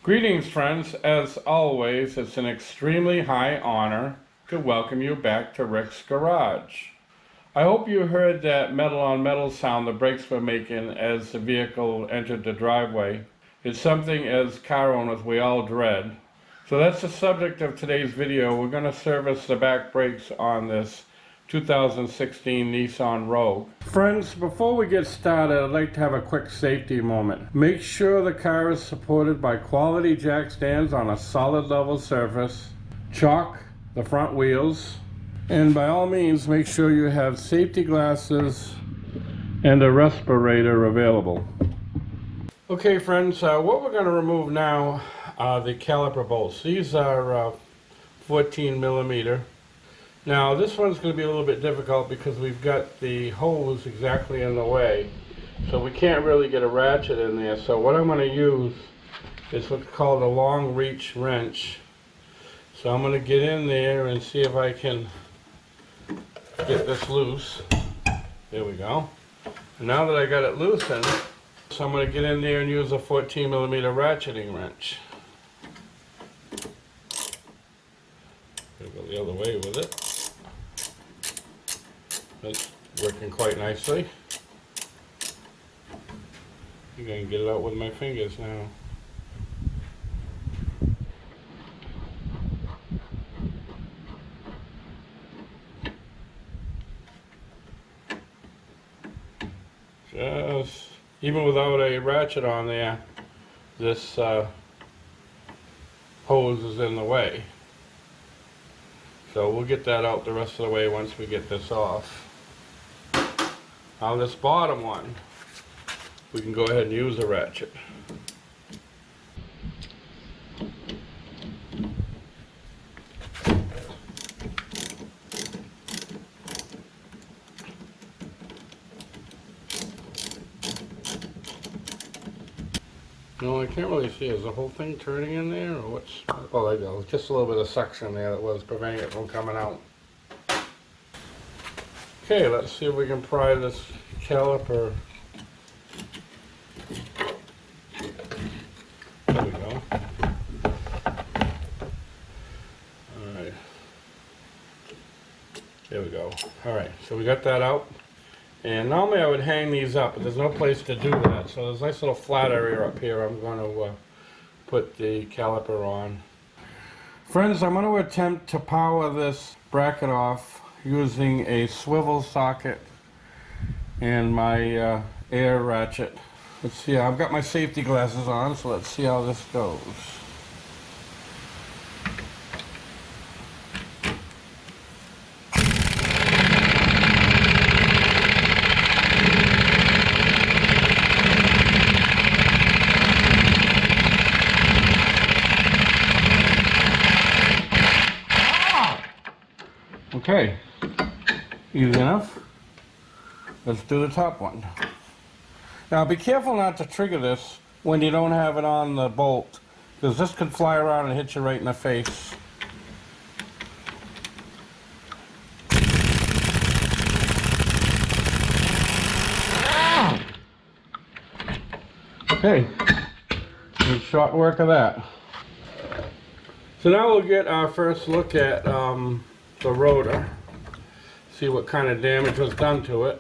Greetings, friends. As always, it's an extremely high honor to welcome you back to Rick's Garage. I hope you heard that metal on metal sound the brakes were making as the vehicle entered the driveway. It's something as car owners we all dread. So that's the subject of today's video. We're going to service the back brakes on this 2016 Nissan Rogue. Friends, before we get started, I'd like to have a quick safety moment. Make sure the car is supported by quality jack stands on a solid level surface. Chock the front wheels. And by all means, make sure you have safety glasses and a respirator available. Okay, friends, what we're going to remove now are the caliper bolts. These are 14 millimeter. Now this one's going to be a little bit difficult because we've got the hose exactly in the way, so we can't really get a ratchet in there. So what I'm going to use is what's called a long reach wrench. So I'm going to get in there and see if I can get this loose. There we go. And now that I got it loosened, so I'm going to get in there and use a 14 millimeter ratcheting wrench. Gonna go the other way with it. That's working quite nicely. I'm going to get it out with my fingers now. Just, even without a ratchet on there, this hose is in the way. So we'll get that out the rest of the way once we get this off. Now this bottom one, we can go ahead and use a ratchet. No, I can't really see. Is the whole thing turning in there, or what's... Oh, there you go. Just a little bit of suction there that was preventing it from coming out. Okay, let's see if we can pry this caliper. There we go. Alright. There we go. Alright, so we got that out. And normally I would hang these up, but there's no place to do that. So there's a nice little flat area up here I'm going to put the caliper on. Friends, I'm going to attempt to power this bracket off using a swivel socket and my air ratchet. Let's see, I've got my safety glasses on, so let's see how this goes. Okay, easy enough. Let's do the top one. Now be careful not to trigger this when you don't have it on the bolt, because this could fly around and hit you right in the face. Okay, good short work of that. So now we'll get our first look at the rotor, see what kind of damage was done to it.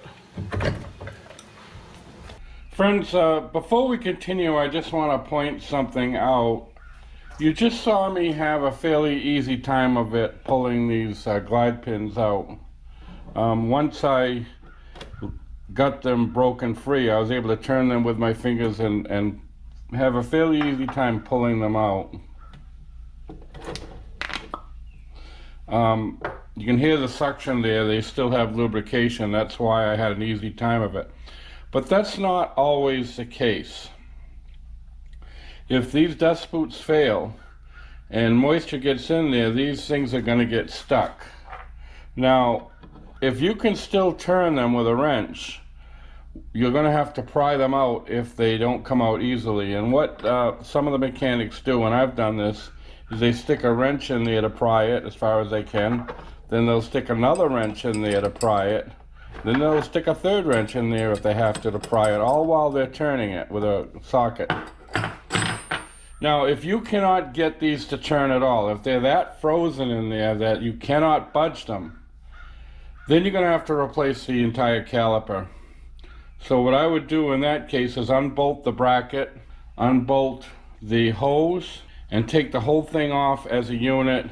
Friends, before we continue, I just want to point something out. You just saw me have a fairly easy time of it pulling these glide pins out. Once I got them broken free, I was able to turn them with my fingers and have a fairly easy time pulling them out. You can hear the suction there. They still have lubrication. That's why I had an easy time of it. But that's not always the case. If these dust boots fail and moisture gets in there, these things are going to get stuck. Now, if you can still turn them with a wrench, you're going to have to pry them out if they don't come out easily. And what some of the mechanics do, and I've done this, is they stick a wrench in there to pry it as far as they can. Then they'll stick another wrench in there to pry it. Then they'll stick a third wrench in there if they have to pry it, all while they're turning it with a socket. Now, if you cannot get these to turn at all, if they're that frozen in there that you cannot budge them, then you're going to have to replace the entire caliper. So what I would do in that case is unbolt the bracket, unbolt the hose, and take the whole thing off as a unit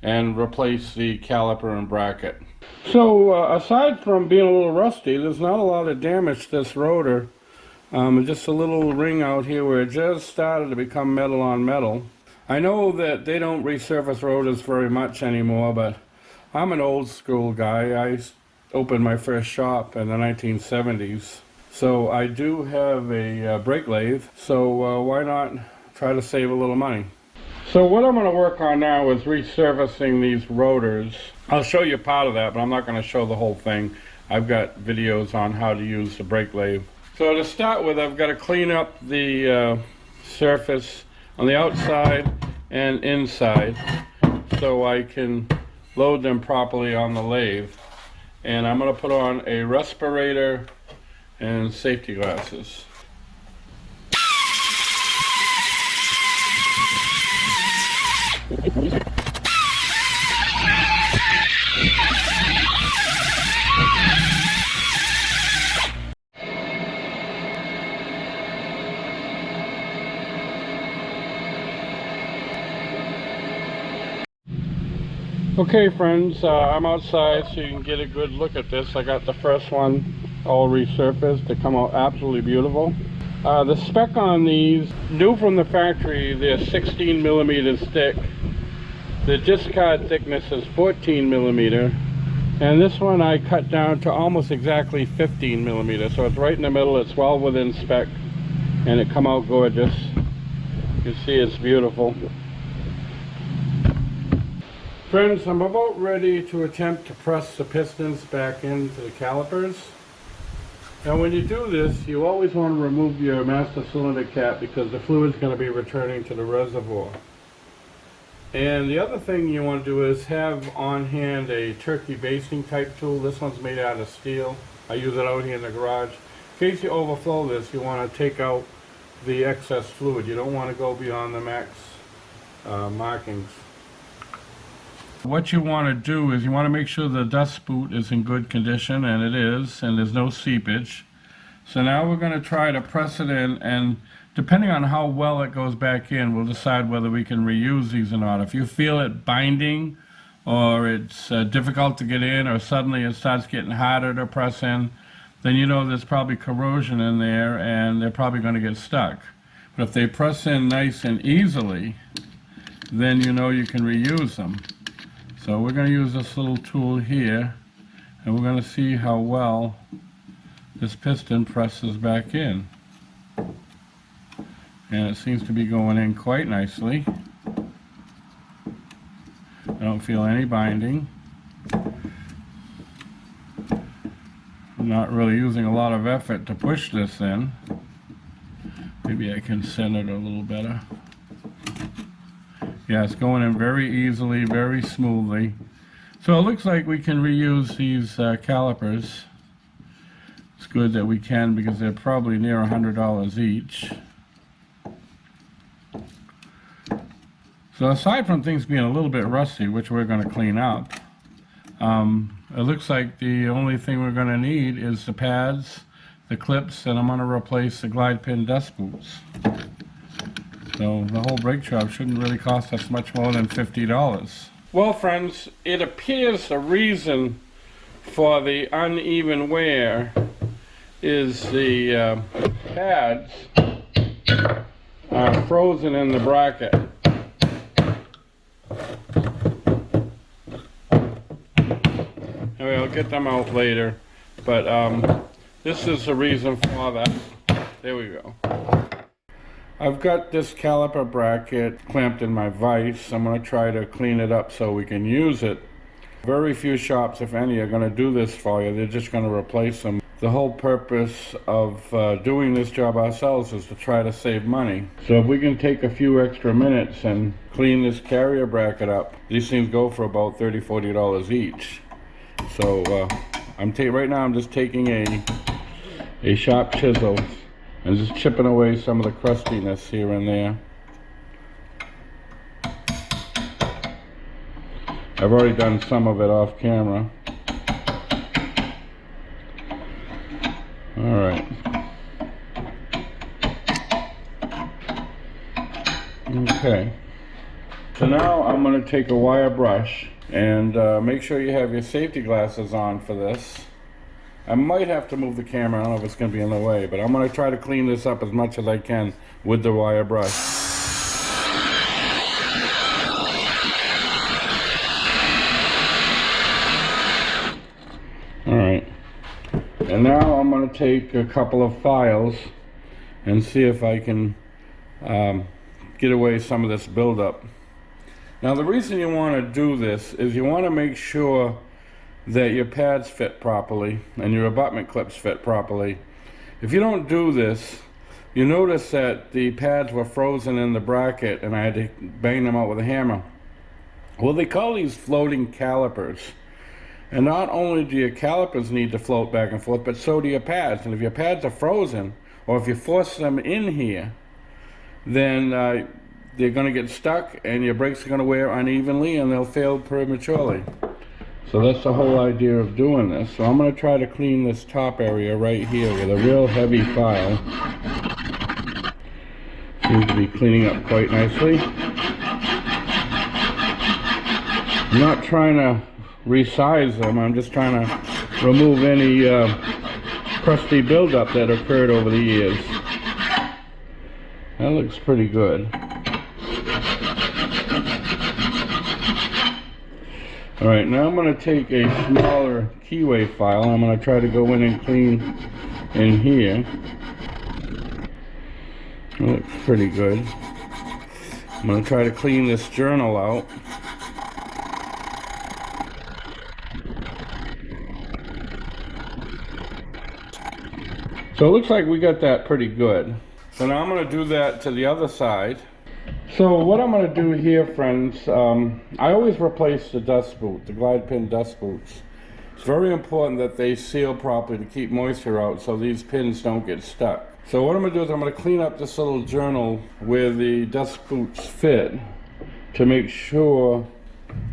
and replace the caliper and bracket. So aside from being a little rusty, there's not a lot of damage to this rotor. Just a little ring out here where it just started to become metal on metal. I know that they don't resurface rotors very much anymore, but I'm an old school guy. I opened my first shop in the 1970s. So I do have a brake lathe, so why not try to save a little money? So what I'm going to work on now is resurfacing these rotors. I'll show you part of that, but I'm not going to show the whole thing. I've got videos on how to use the brake lathe. So to start with, I've got to clean up the surface on the outside and inside so I can load them properly on the lathe. And I'm going to put on a respirator and safety glasses. Okay friends, I'm outside so you can get a good look at this. I got the first one all resurfaced. They come out absolutely beautiful. The spec on these, new from the factory, they're 16 millimeters thick. The discard thickness is 14 millimeter. And this one I cut down to almost exactly 15 millimeters. So it's right in the middle, it's well within spec. And it come out gorgeous. You can see it's beautiful. Friends, I'm about ready to attempt to press the pistons back into the calipers. Now when you do this, you always want to remove your master cylinder cap because the fluid is going to be returning to the reservoir. And the other thing you want to do is have on hand a turkey basting type tool. This one's made out of steel. I use it out here in the garage. In case you overflow this, you want to take out the excess fluid. You don't want to go beyond the max markings. What you want to do is you want to make sure the dust boot is in good condition, and it is, and there's no seepage. So now we're going to try to press it in, and depending on how well it goes back in, we'll decide whether we can reuse these or not. If you feel it binding, or it's difficult to get in, or suddenly it starts getting harder to press in, then you know there's probably corrosion in there and they're probably going to get stuck. But if they press in nice and easily, then you know you can reuse them. So we're going to use this little tool here, and we're going to see how well this piston presses back in. And it seems to be going in quite nicely. I don't feel any binding. I'm not really using a lot of effort to push this in. Maybe I can center it a little better. Yeah, it's going in very easily, very smoothly. So it looks like we can reuse these calipers. It's good that we can because they're probably near $100 each. So aside from things being a little bit rusty, which we're going to clean up, it looks like the only thing we're going to need is the pads, the clips, and I'm going to replace the glide pin dust boots. So the whole brake job shouldn't really cost us much more than $50. Well friends, it appears the reason for the uneven wear is the pads are frozen in the bracket. Anyway, I'll get them out later, but this is the reason for that. There we go. I've got this caliper bracket clamped in my vise. I'm going to try to clean it up so we can use it. Very few shops, if any, are going to do this for you. They're just going to replace them. The whole purpose of doing this job ourselves is to try to save money. So if we can take a few extra minutes and clean this carrier bracket up, these things go for about $30, $40 each. So right now I'm just taking a sharp chisel and just chipping away some of the crustiness here and there. I've already done some of it off camera. Alright. Okay. So now I'm going to take a wire brush and make sure you have your safety glasses on for this. I might have to move the camera, I don't know if it's going to be in the way, but I'm going to try to clean this up as much as I can with the wire brush. Alright, and now I'm going to take a couple of files and see if I can get away some of this buildup. Now the reason you want to do this is you want to make sure that your pads fit properly and your abutment clips fit properly. If you don't do this, you notice that the pads were frozen in the bracket and I had to bang them out with a hammer. Well, they call these floating calipers. And not only do your calipers need to float back and forth, but so do your pads. And if your pads are frozen, or if you force them in here, then they're going to get stuck and your brakes are going to wear unevenly and they'll fail prematurely. So that's the whole idea of doing this. So I'm going to try to clean this top area right here with a real heavy file. Seems to be cleaning up quite nicely. I'm not trying to resize them, I'm just trying to remove any crusty buildup that occurred over the years. That looks pretty good. Alright, now I'm going to take a smaller keyway file. I'm going to try to go in and clean in here. That looks pretty good. I'm going to try to clean this journal out. So it looks like we got that pretty good. So now I'm going to do that to the other side. So what I'm going to do here, friends, I always replace the dust boot, the glide pin dust boots. It's very important that they seal properly to keep moisture out so these pins don't get stuck. So what I'm going to do is I'm going to clean up this little journal where the dust boots fit to make sure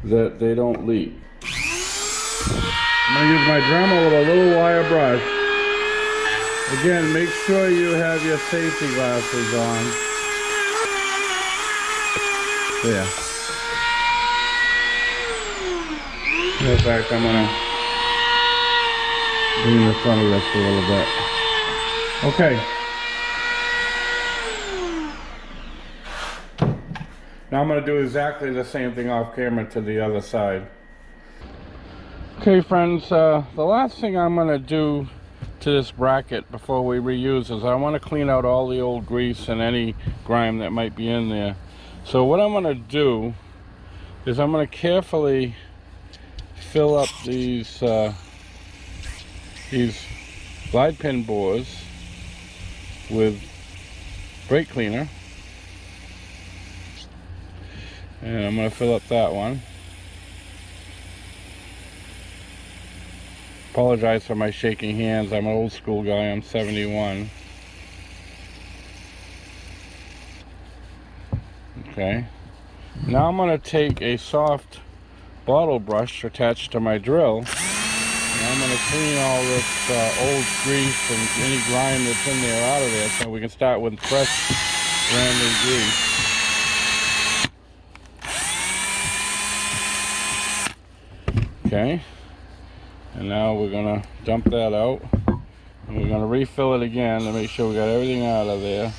that they don't leak. I'm going to use my Dremel with a little wire brush. Again, make sure you have your safety glasses on. There. In fact, I'm going to bring the front of this a little bit. Okay. Now I'm going to do exactly the same thing off camera to the other side. Okay, friends, the last thing I'm going to do to this bracket before we reuse is I want to clean out all the old grease and any grime that might be in there. So what I'm going to do is I'm going to carefully fill up these glide pin bores with brake cleaner, and I'm going to fill up that one. Apologize for my shaking hands. I'm an old school guy. I'm 71. Okay. Now I'm going to take a soft bottle brush attached to my drill, and I'm going to clean all this old grease and any grime that's in there out of there, so we can start with fresh, brand new grease. Okay. And now we're going to dump that out, and we're going to refill it again to make sure we got everything out of there.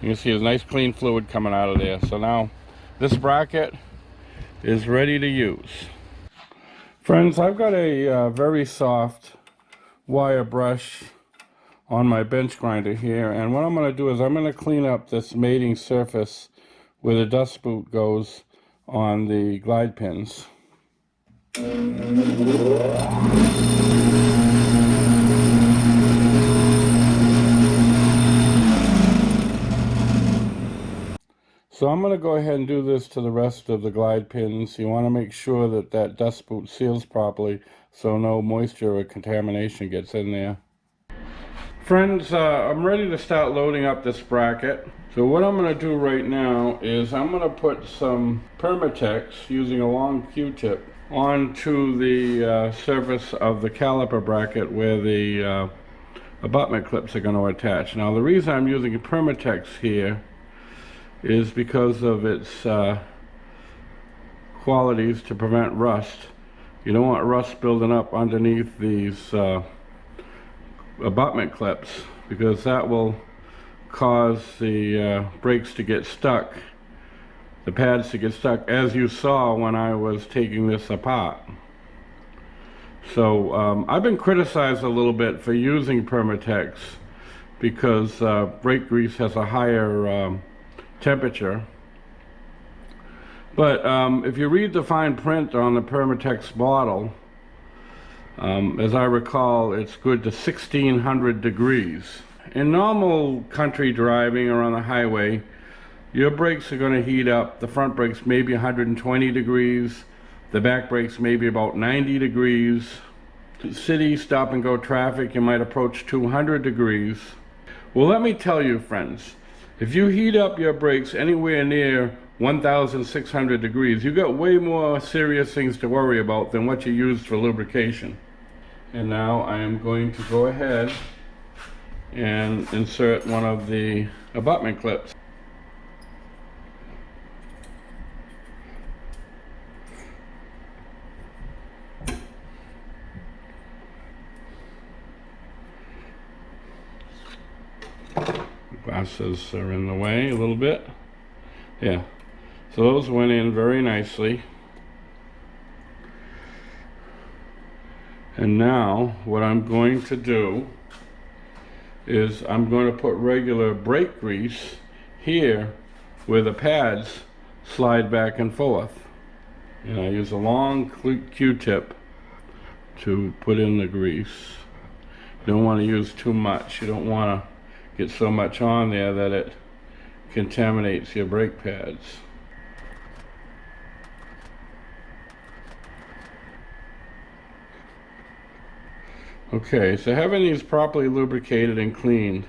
You can see there's nice clean fluid coming out of there. So now this bracket is ready to use. Friends, I've got a very soft wire brush on my bench grinder here, and what I'm going to do is I'm going to clean up this mating surface where the dust boot goes on the glide pins. So I'm going to go ahead and do this to the rest of the glide pins. You want to make sure that that dust boot seals properly so no moisture or contamination gets in there. Friends, I'm ready to start loading up this bracket. So what I'm going to do right now is I'm going to put some Permatex using a long Q-tip onto the surface of the caliper bracket where the abutment clips are going to attach. Now the reason I'm using a Permatex here is because of its qualities to prevent rust. You don't want rust building up underneath these abutment clips, because that will cause the brakes to get stuck, the pads to get stuck, as you saw when I was taking this apart. So I've been criticized a little bit for using Permatex because brake grease has a higher temperature. But if you read the fine print on the Permatex bottle, as I recall, it's good to 1600 degrees. In normal country driving or on the highway, your brakes are going to heat up. The front brakes maybe 120 degrees. The back brakes maybe about 90 degrees. City stop and go traffic, you might approach 200 degrees. Well, let me tell you, friends, if you heat up your brakes anywhere near 1,600 degrees, you got way more serious things to worry about than what you used for lubrication. And now I am going to go ahead and insert one of the abutment clips. Glasses are in the way a little bit. Yeah, so those went in very nicely. And now what I'm going to do is I'm going to put regular brake grease here where the pads slide back and forth. And I use a long Q-tip to put in the grease. You don't want to use too much. You don't want to get so much on there that it contaminates your brake pads. Okay, so having these properly lubricated and cleaned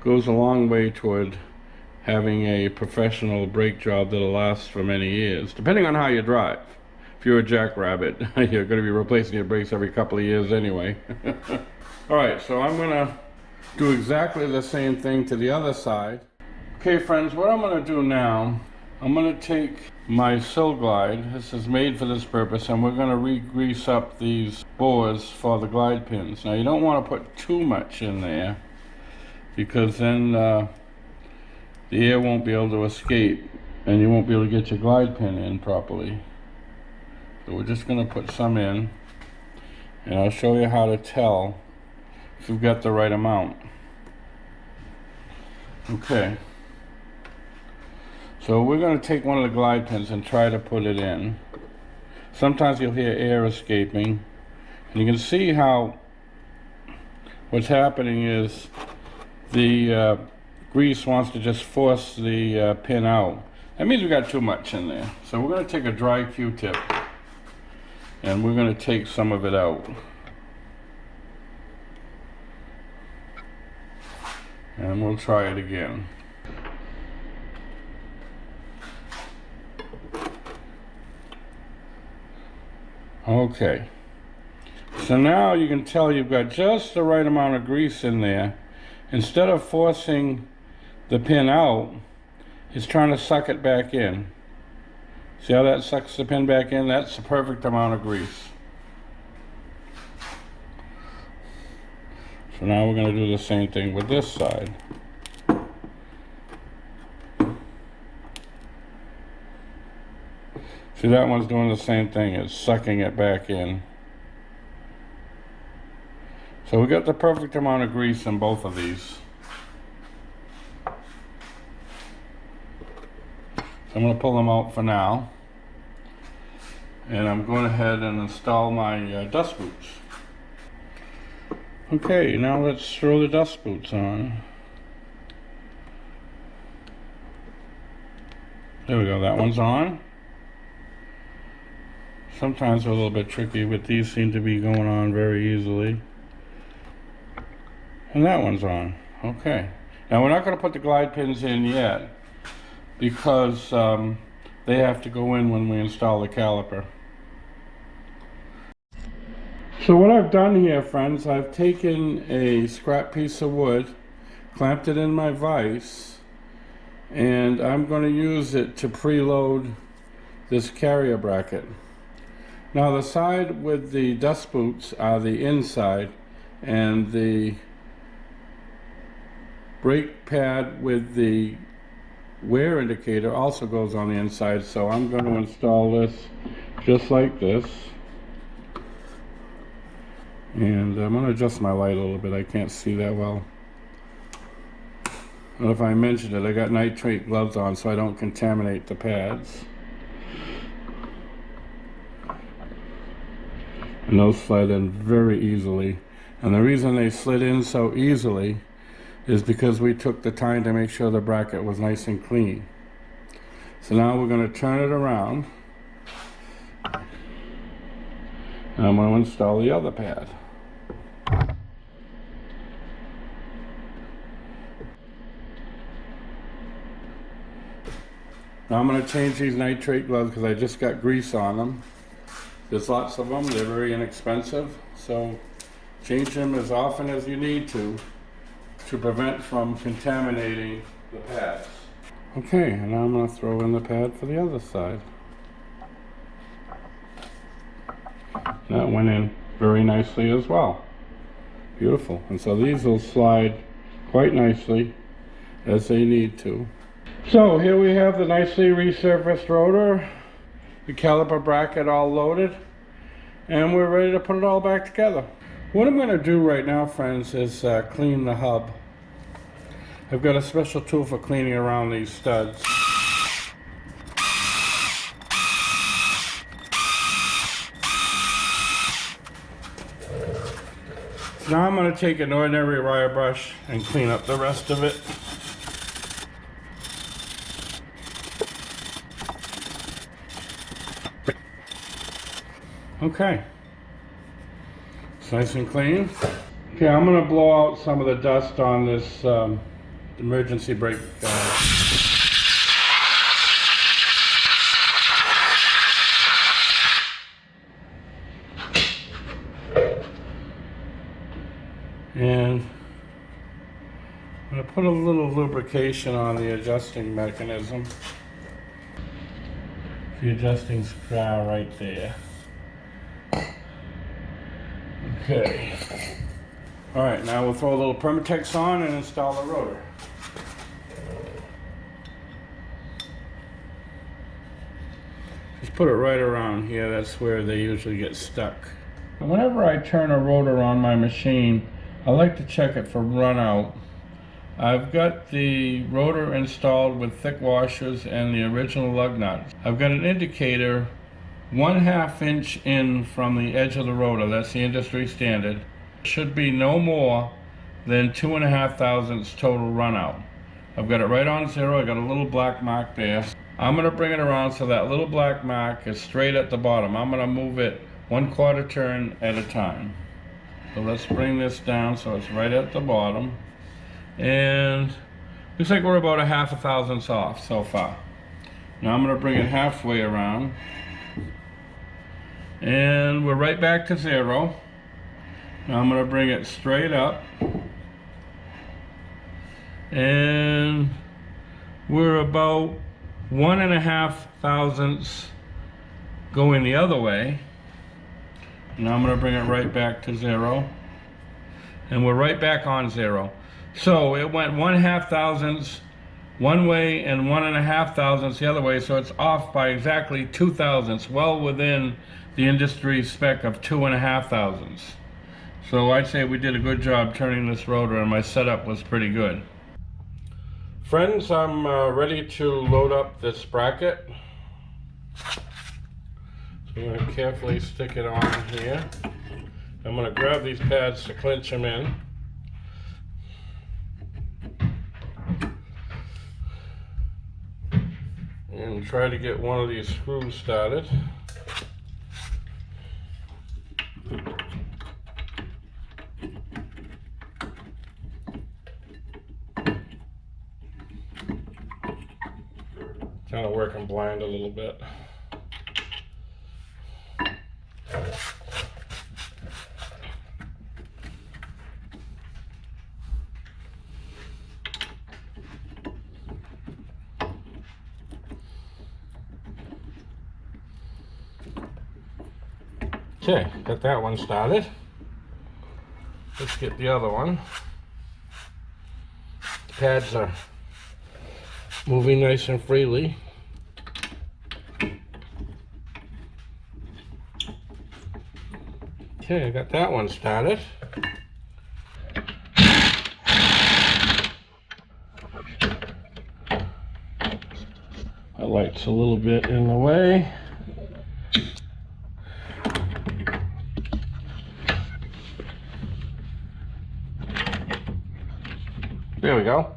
goes a long way toward having a professional brake job that'll last for many years, depending on how you drive. If you're a jackrabbit, you're going to be replacing your brakes every couple of years anyway. Alright, so I'm going to do exactly the same thing to the other side. Okay friends, what I'm going to do now, I'm going to take my Sill Glide, this is made for this purpose, and we're going to re-grease up these bores for the glide pins. Now you don't want to put too much in there, because then the air won't be able to escape and you won't be able to get your glide pin in properly. So we're just going to put some in, and I'll show you how to tell if you've got the right amount. Okay. So we're going to take one of the glide pins and try to put it in. Sometimes you'll hear air escaping. And you can see how what's happening is the grease wants to just force the pin out. That means we got too much in there. So we're going to take a dry Q-tip and we're going to take some of it out. And we'll try it again. Okay, so now you can tell you've got just the right amount of grease in there. Instead of forcing the pin out, it's trying to suck it back in. See how that sucks the pin back in? That's the perfect amount of grease. So now we're going to do the same thing with this side. See, that one's doing the same thing, it's sucking it back in. So we got the perfect amount of grease in both of these. So I'm going to pull them out for now. And I'm going ahead and install my dust boots. Okay, now let's throw the dust boots on. There we go, that one's on. Sometimes they're a little bit tricky, but these seem to be going on very easily. And that one's on. Okay. Now we're not going to put the glide pins in yet because they have to go in when we install the caliper. So what I've done here, friends, I've taken a scrap piece of wood, clamped it in my vise, and I'm going to use it to preload this carrier bracket. Now the side with the dust boots are the inside, and the brake pad with the wear indicator also goes on the inside, so I'm going to install this just like this. And I'm going to adjust my light a little bit, I can't see that well. I don't know if I mentioned it, I got nitrate gloves on so I don't contaminate the pads. And those slide in very easily. And the reason they slid in so easily is because we took the time to make sure the bracket was nice and clean. So now we're going to turn it around. And I'm going to install the other pad. Now I'm going to change these nitrate gloves because I just got grease on them. There's lots of them, they're very inexpensive, so change them as often as you need to prevent from contaminating the pads. Okay, and now I'm going to throw in the pad for the other side. That went in very nicely as well. Beautiful. And so these will slide quite nicely as they need to. So here we have the nicely resurfaced rotor, the caliper bracket all loaded, and we're ready to put it all back together. What I'm going to do right now, friends, is clean the hub. I've got a special tool for cleaning around these studs. Now I'm going to take an ordinary wire brush and clean up the rest of it. Okay, it's nice and clean. Okay, I'm going to blow out some of the dust on this emergency brake. And I'm going to put a little lubrication on the adjusting mechanism. The adjusting screw right there. Okay. Alright, now we'll throw a little Permatex on and install the rotor. Just put it right around here, that's where they usually get stuck. Whenever I turn a rotor on my machine, I like to check it for run out. I've got the rotor installed with thick washers and the original lug nuts. I've got an indicator 1/2 inch in from the edge of the rotor, that's the industry standard. Should be no more than 2.5 thousandths total run out. I've got it right on 0, I got a little black mark there. I'm going to bring it around so that little black mark is straight at the bottom. I'm going to move it 1/4 turn at a time. So let's bring this down so it's right at the bottom. And looks like we're about 1/2 thousandths off so far. Now I'm going to bring it halfway around. And we're right back to 0. Now I'm going to bring it straight up. And we're about 1.5 thousandths going the other way. Now I'm going to bring it right back to 0. And we're right back on 0. So it went 1/2 thousandths one way and 1.5 thousandths the other way, so it's off by exactly 2 thousandths, well within the industry spec of 2.5 thousandths. So I'd say we did a good job turning this rotor, and my setup was pretty good. Friends, I'm ready to load up this bracket. So I'm going to carefully stick it on here. I'm going to grab these pads to clinch them in. And try to get one of these screws started. Kind of working blind a little bit. Okay, got that one started. Let's get the other one. The pads are moving nice and freely. Okay, I got that one started. My light's a little bit in the way. There we go.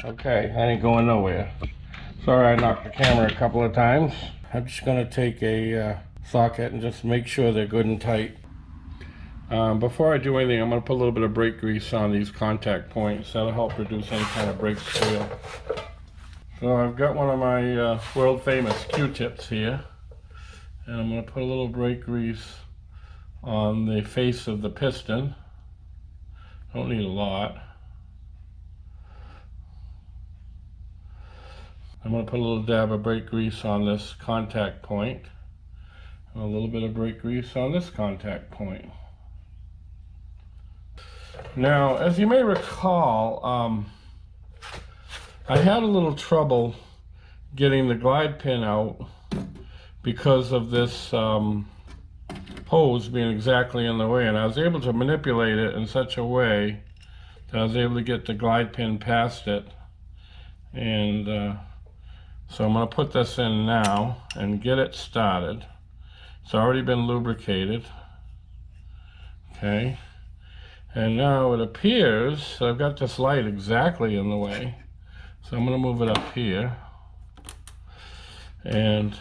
Okay, I ain't going nowhere. Sorry I knocked the camera a couple of times. I'm just going to take a socket and just make sure they're good and tight. Before I do anything, I'm going to put a little bit of brake grease on these contact points. That'll help reduce any kind of brake squeal. So I've got one of my world famous Q-tips here. And I'm going to put a little brake grease on the face of the piston. Don't need a lot. I'm going to put a little dab of brake grease on this contact point. And a little bit of brake grease on this contact point. Now, as you may recall, I had a little trouble getting the glide pin out because of this hose being exactly in the way, and I was able to manipulate it in such a way that I was able to get the glide pin past it. And so I'm going to put this in now and get it started. It's already been lubricated. Okay. And now it appears I've got this light exactly in the way. So I'm going to move it up here. And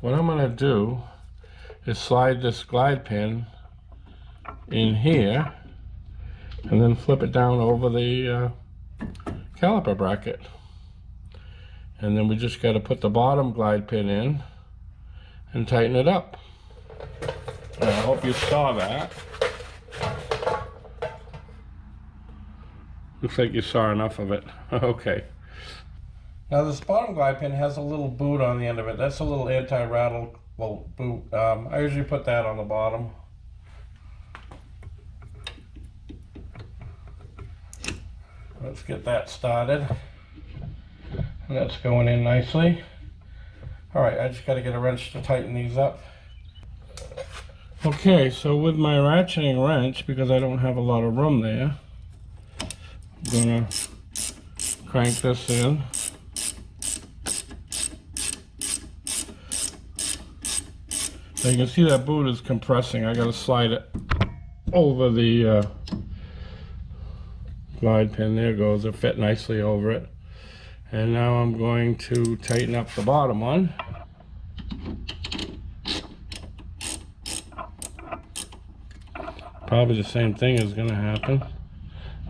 what I'm going to do is slide this glide pin in here and then flip it down over the caliper bracket. And then we just got to put the bottom glide pin in and tighten it up. I hope you saw that. Looks like you saw enough of it. Okay. Now this bottom glide pin has a little boot on the end of it. That's a little anti-rattle boot. I usually put that on the bottom. Let's get that started. That's going in nicely. Alright, I just got to get a wrench to tighten these up. Okay, so with my ratcheting wrench, because I don't have a lot of room there, I'm going to crank this in. So you can see that boot is compressing. I got to slide it over the glide pin. There it goes. It fit nicely over it. And now I'm going to tighten up the bottom one. Probably the same thing is going to happen.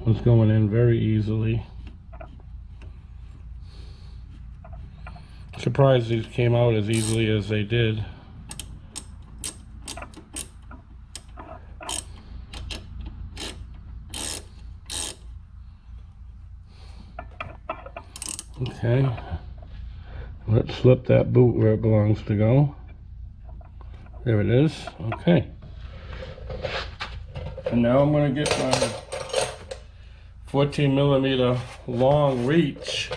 It's going in very easily. Surprised these came out as easily as they did. Okay, let's slip that boot where it belongs to go. There it is. Okay. And now I'm going to get my 14mm long reach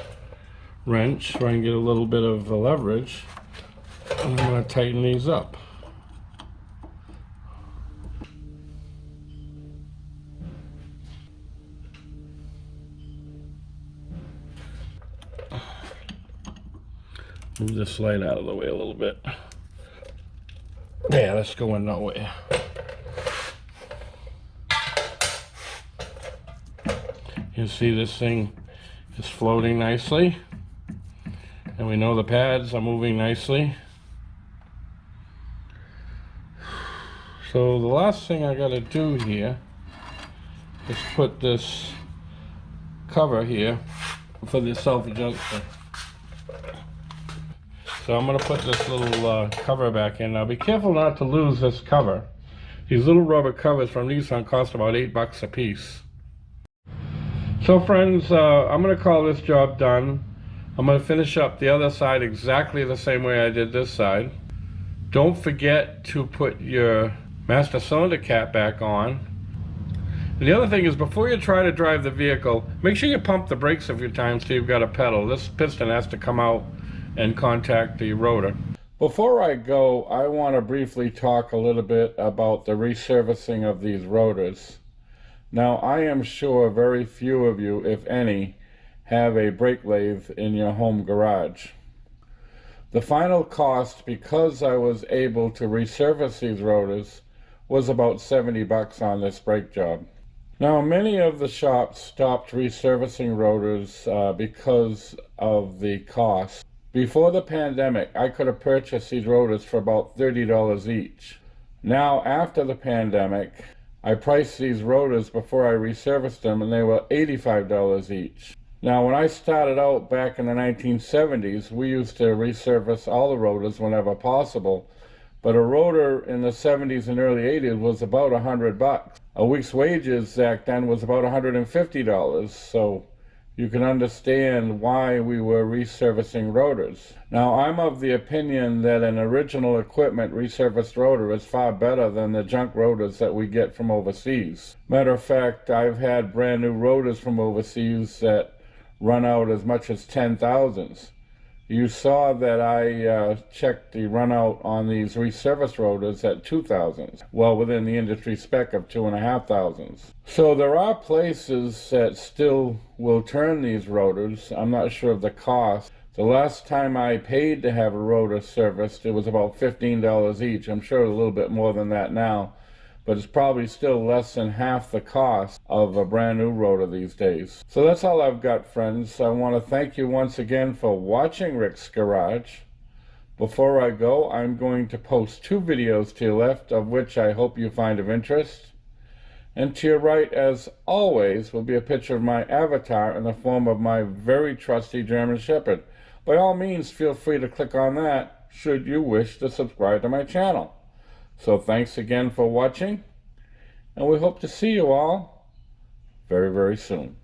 wrench so I can get a little bit of leverage. And I'm going to tighten these up. Move this light out of the way a little bit. Yeah, that's going nowhere. You see this thing is floating nicely. And we know the pads are moving nicely. So the last thing I gotta do here is put this cover here for the self-adjuster. So I'm gonna put this little cover back in. Now be careful not to lose this cover. These little rubber covers from Nissan cost about $8 a piece. So friends, I'm gonna call this job done. I'm gonna finish up the other side exactly the same way I did this side. Don't forget to put your master cylinder cap back on. And the other thing is, before you try to drive the vehicle, make sure you pump the brakes a few times till you've got a pedal. This piston has to come out and contact the rotor. Before I go, I want to briefly talk a little bit about the resurfacing of these rotors. Now, I am sure very few of you, if any, have a brake lathe in your home garage. The final cost, because I was able to resurface these rotors, was about $70 on this brake job. Now, many of the shops stopped resurfacing rotors because of the cost. Before the pandemic, I could have purchased these rotors for about $30 each. Now, after the pandemic, I priced these rotors before I resurfaced them, and they were $85 each. Now, when I started out back in the 1970s, we used to resurface all the rotors whenever possible. But a rotor in the 70s and early 80s was about $100. A week's wages back then was about $150. So you can understand why we were resurfacing rotors. Now, I'm of the opinion that an original equipment resurfaced rotor is far better than the junk rotors that we get from overseas. Matter of fact, I've had brand new rotors from overseas that run out as much as 10,000s. You saw that I checked the run out on these resurfaced rotors at 2,000s, well within the industry spec of 2,500s. So there are places that still will turn these rotors. I'm not sure of the cost. The last time I paid to have a rotor serviced, it was about $15 each. I'm sure a little bit more than that now, but it's probably still less than half the cost of a brand new rotor these days. So that's all I've got, friends. I want to thank you once again for watching Rick's Garage. Before I go, I'm going to post 2 videos to your left, of which I hope you find of interest. And to your right, as always, will be a picture of my avatar in the form of my very trusty German Shepherd. By all means, feel free to click on that should you wish to subscribe to my channel. So thanks again for watching, and we hope to see you all very, very soon.